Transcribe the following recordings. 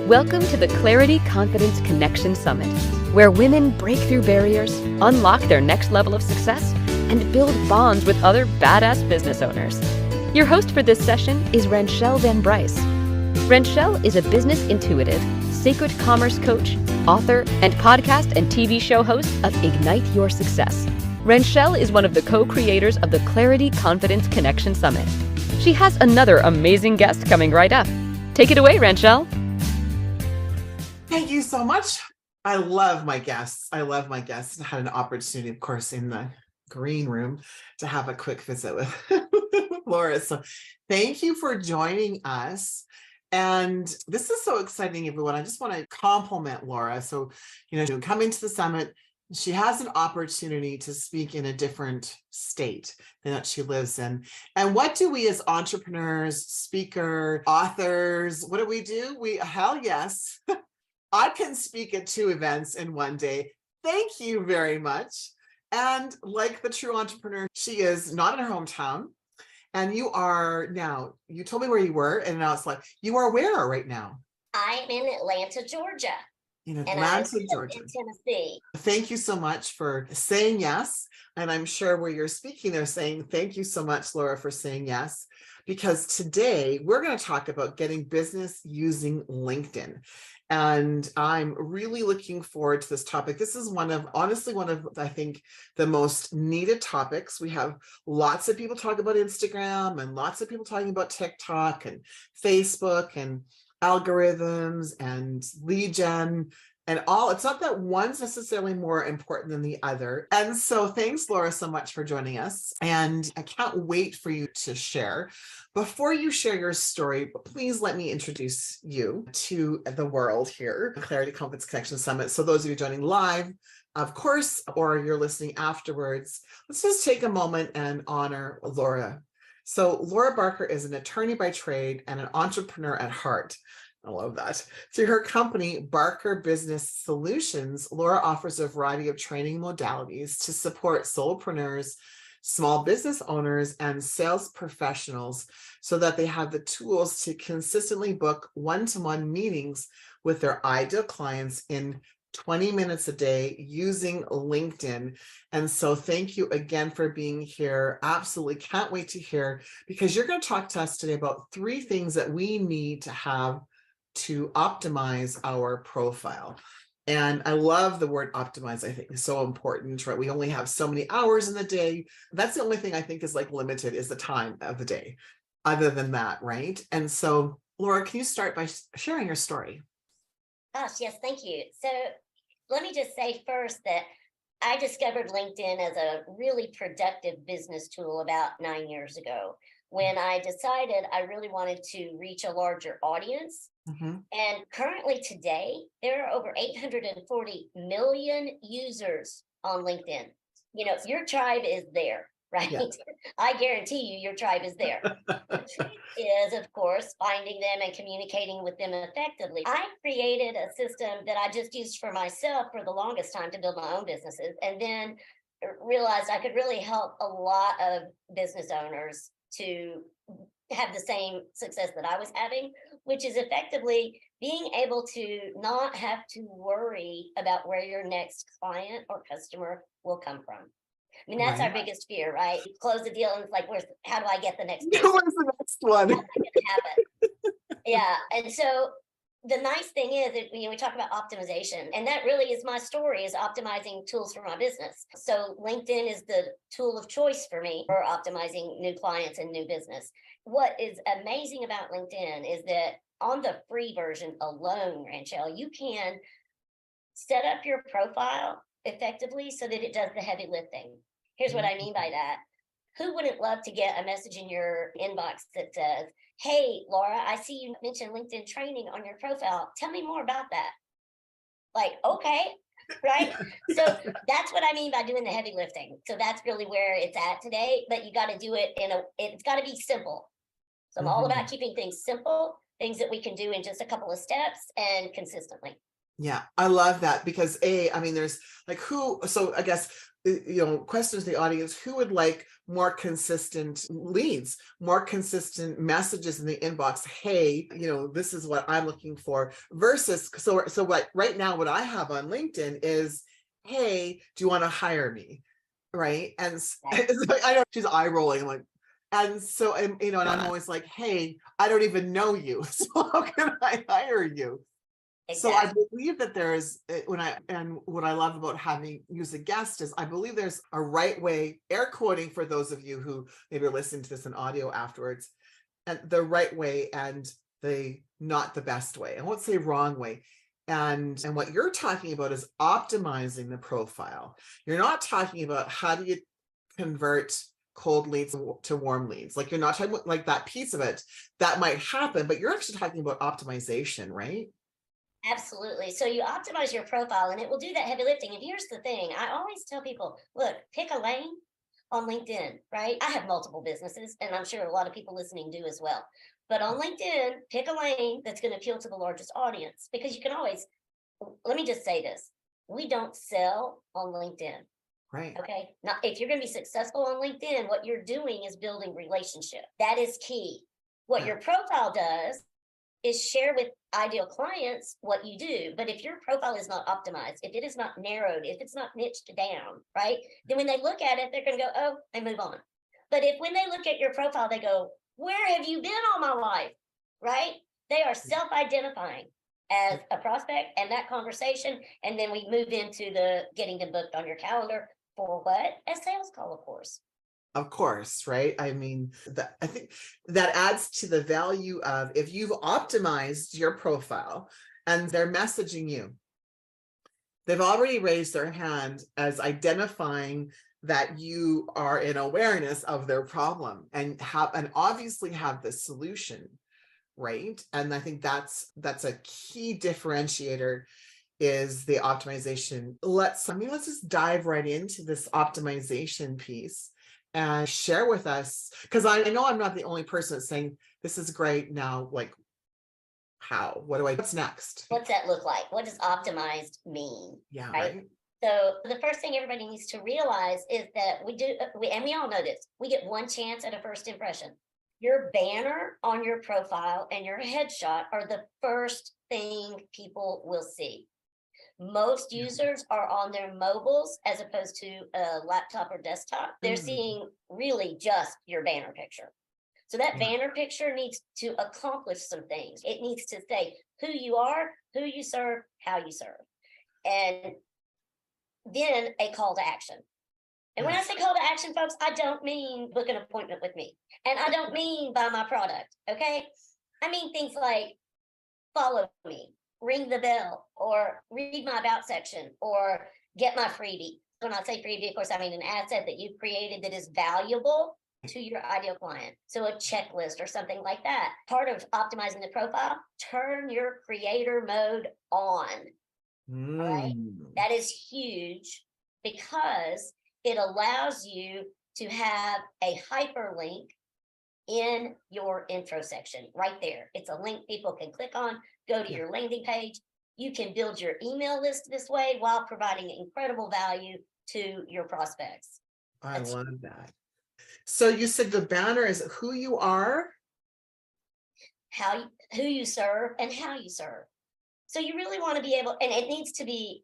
Welcome to the Clarity Confidence Connection Summit, where women break through barriers, unlock their next level of success, and build bonds with other badass business owners. Your host for this session is Ranchelle Van Bryce. Ranchelle is a business intuitive, sacred commerce coach, author, and podcast and TV show host of Ignite Your Success. Ranchelle is one of the co-creators of the Clarity Confidence Connection Summit. She has another amazing guest coming right up. Take it away, Ranchelle. Thank you so much. I love my guests. I had an opportunity, of course, in the green room to have a quick visit with Laura. So thank you for joining us. And this is so exciting, everyone. I just want to compliment Laura. So, coming to the summit, she has an opportunity to speak in a different state than that she lives in. And what do we as entrepreneurs, speaker, authors, what do? Hell yes. I can speak at 2 events in one day. Thank you very much. And like the true entrepreneur, she is not in her hometown. And you told me where you were, and now it's like, you are where right now? I'm in Atlanta, Georgia. In Atlanta, Georgia. In Tennessee. Thank you so much for saying yes. And I'm sure where you're speaking, they're saying, thank you so much, Laura, for saying yes. Because today we're going to talk about getting business using LinkedIn. And I'm really looking forward to this topic. This is one of, I think, the most needed topics. We have lots of people talking about Instagram and lots of people talking about TikTok and Facebook and algorithms and lead gen and all. It's not that one's necessarily more important than the other. And so thanks, Laura, so much for joining us. And I can't wait for you to share. Before you share your story, please let me introduce you to the world here, Clarity Confidence Connection Summit. So those of you joining live, of course, or you're listening afterwards, let's just take a moment and honor Laura. So Laura Barker is an attorney by trade and an entrepreneur at heart. I love that. Through her company, Barker Business Solutions, Laura offers a variety of training modalities to support solopreneurs, small business owners, and sales professionals so that they have the tools to consistently book one-to-one meetings with their ideal clients in 20 minutes a day using LinkedIn. And so thank you again for being here. Absolutely can't wait to hear, because you're going to talk to us today about 3 things that we need to have to optimize our profile. And I love the word optimize. I think is so important, right? We only have so many hours in the day. That's the only thing I think is like limited, is the time of the day. Other than that, right? And so, Laura, can you start by sharing your story? Gosh, yes, thank you. So let me just say first that I discovered LinkedIn as a really productive business tool about 9 years ago, when I decided I really wanted to reach a larger audience. Mm-hmm. And currently today, there are over 840 million users on LinkedIn. Your tribe is there, right? Yeah. I guarantee you your tribe is there. The trick is, of course, finding them and communicating with them effectively. I created a system that I just used for myself for the longest time to build my own businesses, and then realized I could really help a lot of business owners to have the same success that I was having, which is effectively being able to not have to worry about where your next client or customer will come from. I mean, that's Right. our biggest fear, right? You close the deal and it's like, how do I get the next Where's person? the next one? How's that gonna happen? Yeah. And so the nice thing is that we talk about optimization, and that really is my story, is optimizing tools for my business. So LinkedIn is the tool of choice for me for optimizing new clients and new business. What is amazing about LinkedIn is that on the free version alone, Ranchelle, you can set up your profile effectively so that it does the heavy lifting. Here's what I mean by that. Who wouldn't love to get a message in your inbox that says, hey, Laura, I see you mentioned LinkedIn training on your profile. Tell me more about that. Like, okay, right? So that's what I mean by doing the heavy lifting. So that's really where it's at today, but you got to do it it's got to be simple. So I'm all about keeping things simple, things that we can do in just a couple of steps and consistently. Yeah, I love that because I mean, there's like so I guess, questions to the audience, who would like more consistent leads, more consistent messages in the inbox? Hey, this is what I'm looking for versus, so what right now, what I have on LinkedIn is, hey, do you want to hire me? Right. And Right. I know she's eye rolling like, and so, and I'm always like, hey, I don't even know you. So how can I hire you? So I Exactly. believe that there is, what I love about having use a guest is I believe there's a right way, air quoting for those of you who maybe are listening to this in audio afterwards, and the right way and the not the best way. I won't say wrong way. And what you're talking about is optimizing the profile. You're not talking about how do you convert cold leads to warm leads. Like you're not talking about like that piece of it that might happen, but you're actually talking about optimization, right? Absolutely. So you optimize your profile and it will do that heavy lifting. And here's the thing, I always tell people, look, pick a lane on LinkedIn, right? I have multiple businesses and I'm sure a lot of people listening do as well. But on LinkedIn, pick a lane that's going to appeal to the largest audience because you can always, let me just say this. We don't sell on LinkedIn. Right. Okay. Now, if you're going to be successful on LinkedIn, what you're doing is building relationship. That is key. What Yeah. your profile does is share with ideal clients what you do. But if your profile is not optimized, if it is not narrowed, if it's not niched down, right, then when they look at it, they're going to go, oh, and move on. But if when they look at your profile, they go, where have you been all my life? Right? They are self-identifying as a prospect and that conversation. And then we move into the getting them booked on your calendar for what? A sales call, of course. Of course, right? I mean, I think that adds to the value of if you've optimized your profile and they're messaging you, they've already raised their hand as identifying that you are in awareness of their problem and obviously have the solution, right? And I think that's a key differentiator is the optimization. Let's just dive right into this optimization piece and share with us, because I know I'm not the only person that's saying this is great now, like what's next? What's that look like? What does optimized mean? Yeah, Right. right. So the first thing everybody needs to realize is that we all know this, we get one chance at a first impression. Your banner on your profile and your headshot are the first thing people will see. Most users are on their mobiles as opposed to a laptop or desktop. They're seeing really just your banner picture. So that banner picture needs to accomplish some things. It needs to say who you are, who you serve, how you serve, and then a call to action. And when I say call to action, folks, I don't mean book an appointment with me. And I don't mean buy my product, okay? I mean things like follow me, ring the bell, or read my about section, or get my freebie. When I say freebie, of course, I mean an asset that you've created that is valuable to your ideal client. So a checklist or something like that. Part of optimizing the profile, turn your creator mode on. All right. That is huge because it allows you to have a hyperlink in your intro section right there. It's a link people can click on, go to your landing page. You can build your email list this way while providing incredible value to your prospects. I love that. So you said the banner is who you are, who you serve, and how you serve. So you really want to be able, and it needs to be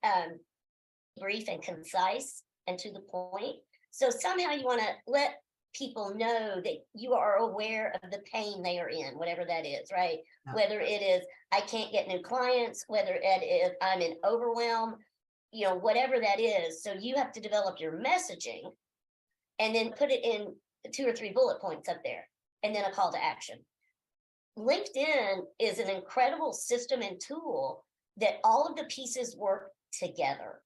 brief and concise and to the point. So somehow you want to let people know that you are aware of the pain they are in, whatever that is, right? Yeah. Whether it is, I can't get new clients, whether it is, I'm in overwhelm, whatever that is. So you have to develop your messaging and then put it in 2 or 3 bullet points up there, and then a call to action. LinkedIn is an incredible system and tool that all of the pieces work together.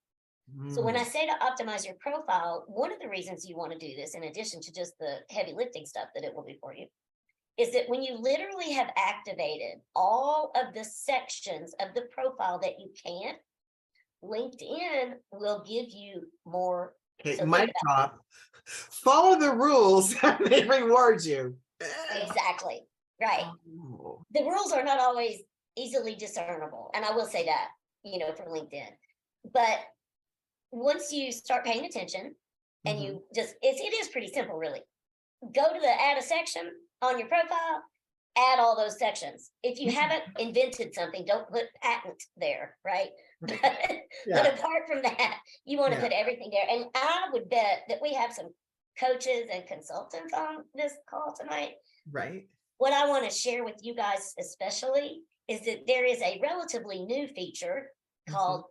So when I say to optimize your profile, one of the reasons you want to do this, in addition to just the heavy lifting stuff that it will do for you, is that when you literally have activated all of the sections of the profile that you can't, LinkedIn will give you more. Okay, mic drop. Follow the rules and they reward you. Exactly. Right. Oh. The rules are not always easily discernible. And I will say that. for LinkedIn. But once you start paying attention and you it is pretty simple, really. Go to the add a section on your profile, add all those sections. If you haven't invented something, don't put patent there, right? But apart from that, you want to put everything there. And I would bet that we have some coaches and consultants on this call tonight. Right. What I want to share with you guys especially is that there is a relatively new feature called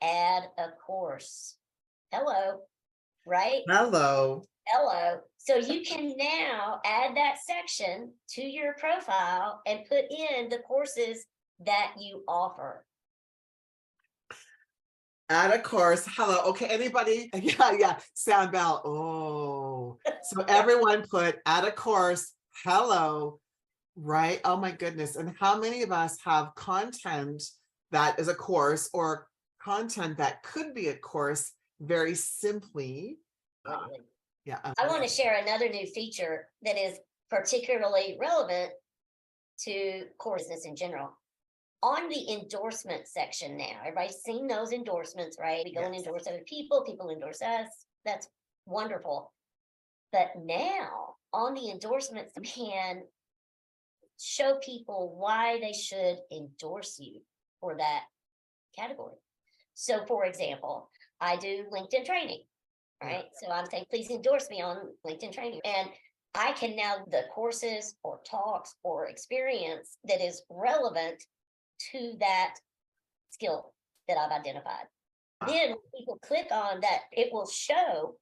Add a Course. Hello, right? Hello. So you can now add that section to your profile and put in the courses that you offer. Add a course. Hello. Okay. Anybody? Yeah. Sound bell. Oh, so everyone put add a course. Hello. Right. Oh my goodness. And how many of us have content that is a course or content that could be a course very simply? Yeah. I want to share another new feature that is particularly relevant to core business in general. On the endorsement section now, everybody's seen those endorsements, right? We go and endorse other people endorse us. That's wonderful. But now on the endorsements, you can show people why they should endorse you for that category. So for example, I do LinkedIn training, right? So I'm saying, please endorse me on LinkedIn training. And I can now, the courses or talks or experience that is relevant to that skill that I've identified. Then when people click on that, it will show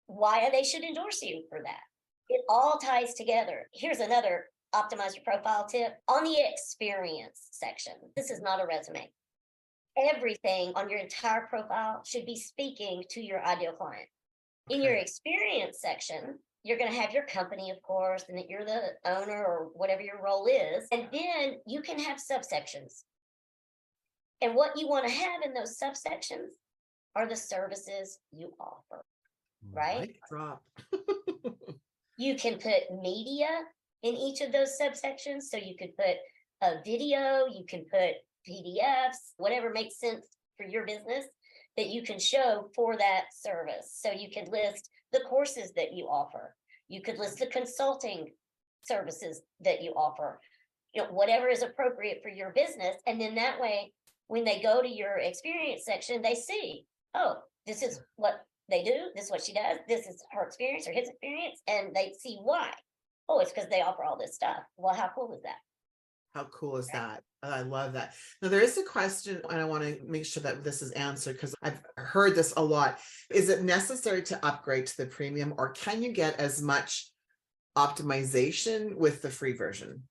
why they should endorse you for that. It all ties together. Here's another optimize your profile tip. On the experience section, this is not a resume. Everything on your entire profile should be speaking to your ideal client. In your experience section, you're going to have your company, of course, and that you're the owner or whatever your role is. And then you can have subsections. And what you want to have in those subsections are the services you offer, right? Mic drop. You can put media in each of those subsections. So you could put a video, you can put PDFs, whatever makes sense for your business that you can show for that service. So you could list the courses that you offer. You could list the consulting services that you offer, whatever is appropriate for your business. And then that way, when they go to your experience section, they see, oh, this is what they do. This is what she does. This is her experience or his experience. And they see why. Oh, it's because they offer all this stuff. Well, how cool is that? How cool is that? I love that. Now, there is a question, and I want to make sure that this is answered because I've heard this a lot. Is it necessary to upgrade to the premium, or can you get as much optimization with the free version?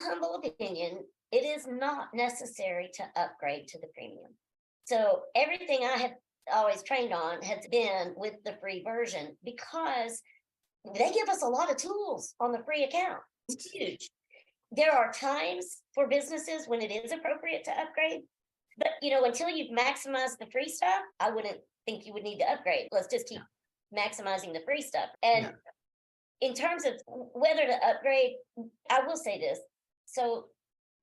Humble opinion, it is not necessary to upgrade to the premium. So everything I have always trained on has been with the free version because they give us a lot of tools on the free account. It's huge. There are times for businesses when it is appropriate to upgrade, but until you've maximized the free stuff, I wouldn't think you would need to upgrade. Let's just keep maximizing the free stuff. And in terms of whether to upgrade, I will say this. So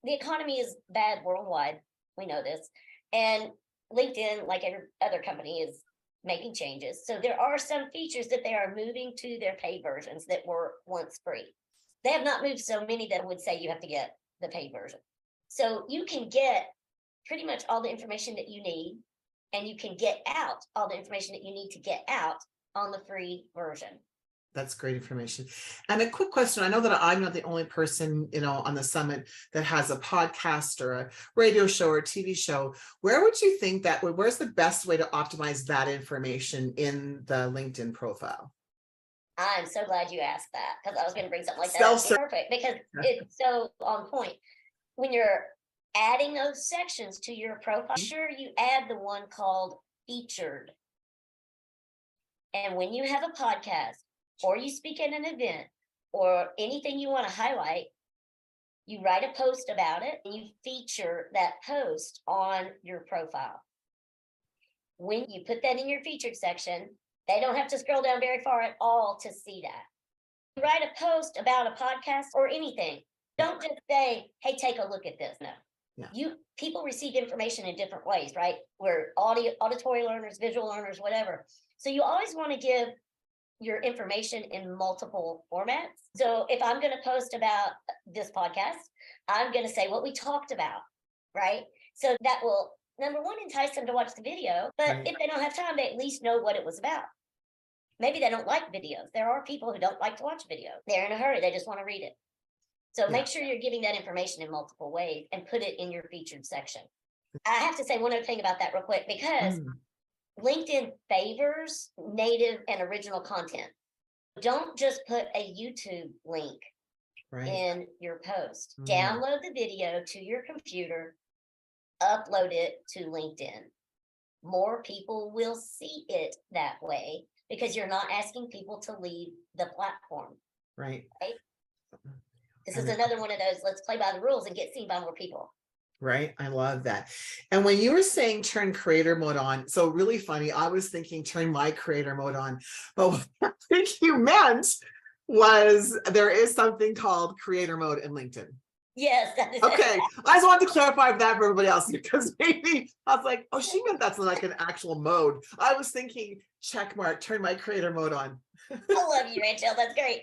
the economy is bad worldwide. We know this. And LinkedIn, like every other company, is making changes. So there are some features that they are moving to their paid versions that were once free. They have not moved so many that would say you have to get the paid version. So you can get pretty much all the information that you need, and you can get out all the information that you need to get out on the free version. That's great information. And a quick question. I know that I'm not the only person, on the summit that has a podcast or a radio show or a TV show. Where would you think where's the best way to optimize that information in the LinkedIn profile? I'm so glad you asked that because I was going to bring something like that. It's perfect because it's so on point. When you're adding those sections to your profile, sure you add the one called featured. And when you have a podcast or you speak at an event or anything you want to highlight, you write a post about it and you feature that post on your profile. When you put that in your featured section, they don't have to scroll down very far at all to see that. You write a post about a podcast or anything. Don't just say, hey, take a look at this. No. People receive information in different ways, right? We're auditory learners, visual learners, whatever. So you always want to give your information in multiple formats. So if I'm going to post about this podcast, I'm going to say what we talked about, right? So that will, number one, entice them to watch the video. But if they don't have time, they at least know what it was about. Maybe they don't like videos. There are people who don't like to watch video. They're in a hurry. They just want to read it. So make sure you're giving that information in multiple ways and put it in your featured section. I have to say one other thing about that real quick, because LinkedIn favors native and original content. Don't just put a YouTube link in your post. Download the video to your computer, upload it to LinkedIn. More people will see it that way because you're not asking people to leave the platform. Right? This is another one of those, let's play by the rules and get seen by more people. Right. I love that. And when you were saying turn creator mode on, so really funny, I was thinking turn my creator mode on. But what I think you meant was there is something called creator mode in LinkedIn. Yes. Okay. I just wanted to clarify that for everybody else, because maybe I was like, oh, she meant that's like an actual mode. I was thinking, check mark, turn my creator mode on. I love you, Rachel. That's great.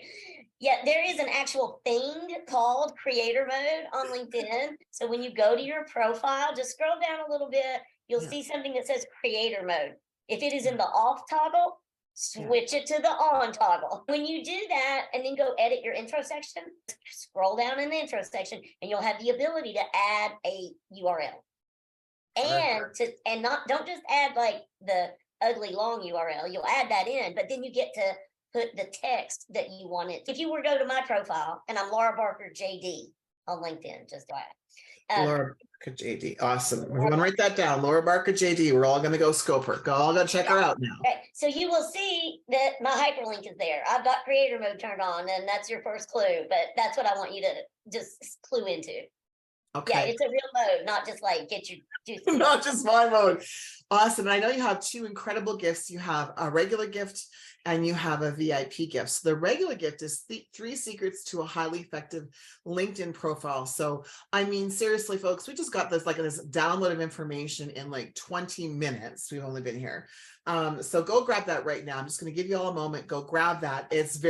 Yeah, there is an actual thing called creator mode on LinkedIn. So when you go to your profile, just scroll down a little bit, you'll see something that says creator mode. If it is in the off toggle, switch it to the on toggle. When you do that and then go edit your intro section, scroll down in the intro section and you'll have the ability to add a URL. And don't just add like the ugly long URL, you'll add that in, but then you get to put the text that you want it. If you were to go to my profile, and I'm Laura Barker JD on LinkedIn, just to add. Laura Barker JD, awesome. We're going to write that down. Laura Barker JD. We're all going to go scope her. All going to check her out now. Okay. So you will see that my hyperlink is there. I've got creator mode turned on, and that's your first clue. But that's what I want you to just clue into. Okay. Yeah, it's a real mode, not just like get you do something. Not just my mode. Awesome. And I know you have two incredible gifts. You have a regular gift and you have a VIP gift. So the regular gift is 3 secrets to a highly effective LinkedIn profile. So, I mean, seriously, folks, we just got this download of information in like 20 minutes. We've only been here. So go grab that right now. I'm just going to give you all a moment. Go grab that. It's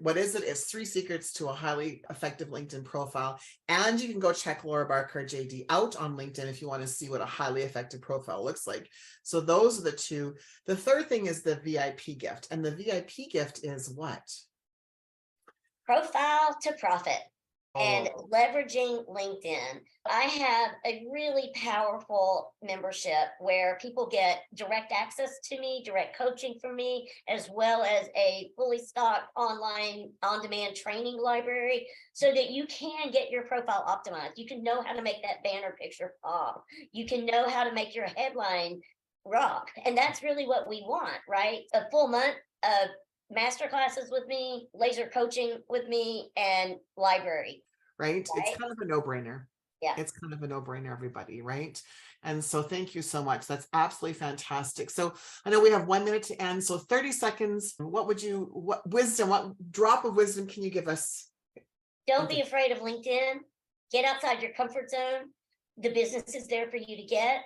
what is it? It's 3 secrets to a highly effective LinkedIn profile. And you can go check Laura Barker JD out on LinkedIn if you want to see what a highly effective profile looks like. So those are the 2. The third thing is the VIP gift. And the VIP gift is what? Profile to profit. And leveraging LinkedIn. I have a really powerful membership where people get direct access to me, direct coaching from me, as well as a fully stocked online on-demand training library so that you can get your profile optimized. You can know how to make that banner picture pop. You can know how to make your headline rock. And that's really what we want, right? A full month of master classes with me, laser coaching with me, and library. Right? It's kind of a no-brainer. Yeah. It's kind of a no-brainer, everybody, right? And so thank you so much. That's absolutely fantastic. So I know we have 1 minute to end. So 30 seconds. What drop of wisdom can you give us? Don't be afraid of LinkedIn. Get outside your comfort zone. The business is there for you to get.